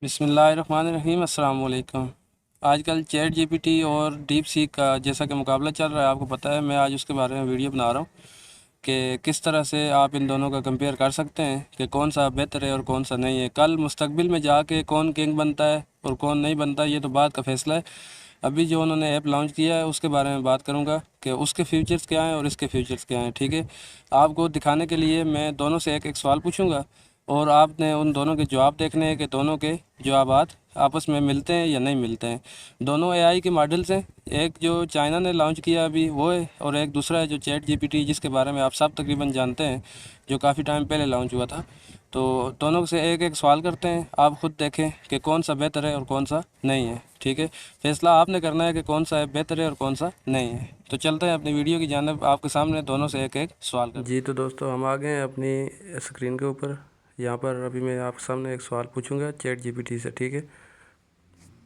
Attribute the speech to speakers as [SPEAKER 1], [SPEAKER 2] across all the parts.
[SPEAKER 1] بسم اللہ الرحمن الرحیم۔ السلام علیکم۔ آج کل چیٹ جی پی ٹی اور ڈیپ سیک کا جیسا کہ مقابلہ چل رہا ہے، آپ کو پتہ ہے، میں آج اس کے بارے میں ویڈیو بنا رہا ہوں کہ کس طرح سے آپ ان دونوں کا کمپیئر کر سکتے ہیں کہ کون سا بہتر ہے اور کون سا نہیں ہے۔ کل مستقبل میں جا کے کون کنگ بنتا ہے اور کون نہیں بنتا، یہ تو بعد کا فیصلہ ہے۔ ابھی جو انہوں نے ایپ لانچ کیا ہے اس کے بارے میں بات کروں گا کہ اس کے فیچرز کیا ہیں اور اس کے فیچرز کیا ہیں، ٹھیک ہے۔ آپ کو دکھانے کے لیے میں دونوں سے ایک ایک سوال پوچھوں گا اور آپ نے ان دونوں کے جواب دیکھنے ہیں کہ دونوں کے جوابات آپس میں ملتے ہیں یا نہیں ملتے ہیں۔ دونوں اے آئی کے ماڈلز ہیں، ایک جو چائنا نے لانچ کیا ابھی وہ ہے، اور ایک دوسرا ہے جو چیٹ جی پی ٹی، جس کے بارے میں آپ سب تقریباً جانتے ہیں، جو کافی ٹائم پہلے لانچ ہوا تھا۔ تو دونوں سے ایک ایک سوال کرتے ہیں، آپ خود دیکھیں کہ کون سا بہتر ہے اور کون سا نہیں ہے، ٹھیک ہے۔ فیصلہ آپ نے کرنا ہے کہ کون سا ہے بہتر ہے اور کون سا نہیں ہے۔ تو چلتے ہیں اپنی ویڈیو کی جانب، آپ کے سامنے دونوں سے ایک ایک سوال کرتے ہیں۔ جی تو دوستو، ہم آ گئے ہیں اپنی اسکرین کے اوپر۔ یہاں پر ابھی میں آپ کے سامنے ایک سوال پوچھوں گا چیٹ جی پی ٹی سے، ٹھیک ہے۔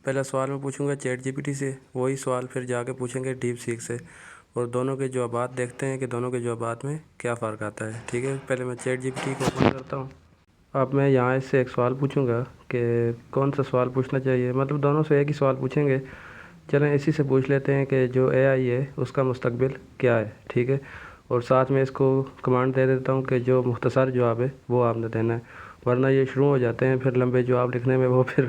[SPEAKER 1] پہلا سوال میں پوچھوں گا چیٹ جی پی ٹی سے، وہی سوال پھر جا کے پوچھیں گے ڈیپ سیک سے، اور دونوں کے جوابات دیکھتے ہیں کہ دونوں کے جوابات میں کیا فرق آتا ہے، ٹھیک ہے۔ پہلے میں چیٹ جی پی ٹی کو اوپن کرتا ہوں۔ اب میں یہاں اس سے ایک سوال پوچھوں گا کہ کون سا سوال پوچھنا چاہیے، مطلب دونوں سے ایک ہی سوال پوچھیں گے۔ چلیں اسی سے پوچھ لیتے ہیں کہ جو اے آئی ہے اس کا مستقبل کیا ہے، ٹھیک ہے۔ اور ساتھ میں اس کو کمانڈ دے دیتا ہوں کہ جو مختصر جواب ہے وہ آپ نے دینا ہے، ورنہ یہ شروع ہو جاتے ہیں پھر لمبے جواب لکھنے میں، وہ پھر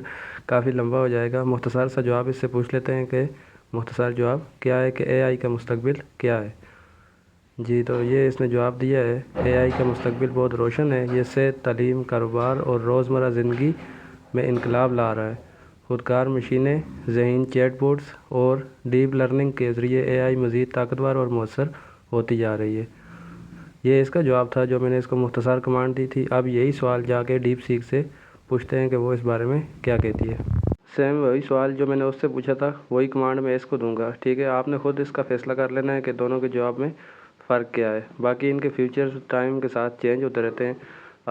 [SPEAKER 1] کافی لمبا ہو جائے گا۔ مختصر سا جواب اس سے پوچھ لیتے ہیں کہ مختصر جواب کیا ہے کہ اے آئی کا مستقبل کیا ہے۔ جی تو یہ اس نے جواب دیا ہے، اے آئی کا مستقبل بہت روشن ہے، یہ صحت، تعلیم، کاروبار اور روزمرہ زندگی میں انقلاب لا رہا ہے۔ خودکار مشینیں، ذہین چیٹ بوٹس اور ڈیپ لرننگ کے ذریعے اے آئی مزید طاقتور اور مؤثر ہوتی جا رہی ہے۔ یہ اس کا جواب تھا جو میں نے اس کو مختصر کمانڈ دی تھی۔ اب یہی سوال جا کے ڈیپ سیک سے پوچھتے ہیں کہ وہ اس بارے میں کیا کہتی ہے۔ سیم وہی سوال جو میں نے اس سے پوچھا تھا، وہی کمانڈ میں اس کو دوں گا، ٹھیک ہے۔ آپ نے خود اس کا فیصلہ کر لینا ہے کہ دونوں کے جواب میں فرق کیا ہے۔ باقی ان کے فیچرز ٹائم کے ساتھ چینج ہوتے رہتے ہیں،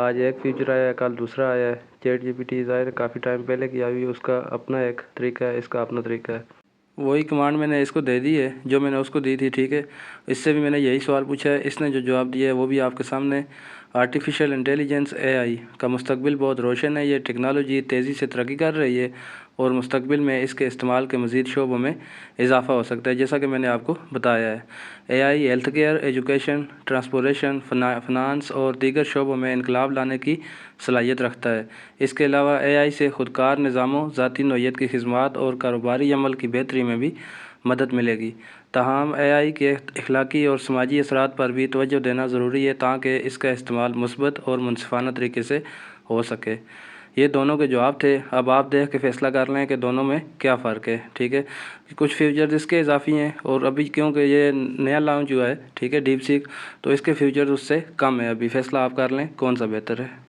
[SPEAKER 1] آج ایک فیچر آیا ہے، کل دوسرا آیا ہے۔ چیٹ جی پی ٹی ظاہر کافی ٹائم پہلے کی آئی ہوئی، اس کا اپنا ایک طریقہ ہے، اس کا اپنا طریقہ ہے۔ وہی کمانڈ میں نے اس کو دے دی ہے جو میں نے اس کو دی تھی، ٹھیک ہے۔ اس سے بھی میں نے یہی سوال پوچھا ہے، اس نے جو جواب دیا ہے وہ بھی آپ کے سامنے۔ آرٹیفیشل انٹیلیجنس اے آئی کا مستقبل بہت روشن ہے، یہ ٹیکنالوجی تیزی سے ترقی کر رہی ہے اور مستقبل میں اس کے استعمال کے مزید شعبوں میں اضافہ ہو سکتا ہے، جیسا کہ میں نے آپ کو بتایا ہے۔ A I health care, education, transportation, finance اور دیگر شعبوں میں انقلاب لانے کی صلاحیت رکھتا ہے۔ اس کے علاوہ اے آئی سے خودکار نظاموں، ذاتی نوعیت کی خدمات اور کاروباری عمل کی بہتری میں بھی مدد ملے گی۔ تاہم اے آئی کے اخلاقی اور سماجی اثرات پر بھی توجہ دینا ضروری ہے تاکہ اس کا استعمال مثبت اور منصفانہ طریقے سے ہو سکے۔ یہ دونوں کے جواب تھے، اب آپ دیکھ کے فیصلہ کر لیں کہ دونوں میں کیا فرق ہے، ٹھیک ہے۔ کچھ فیچرز اس کے اضافی ہیں، اور ابھی کیونکہ یہ نیا لانچ ہوا ہے، ٹھیک ہے، ڈیپ سیک، تو اس کے فیچرز اس سے کم ہیں۔ ابھی فیصلہ آپ کر لیں کون سا بہتر ہے۔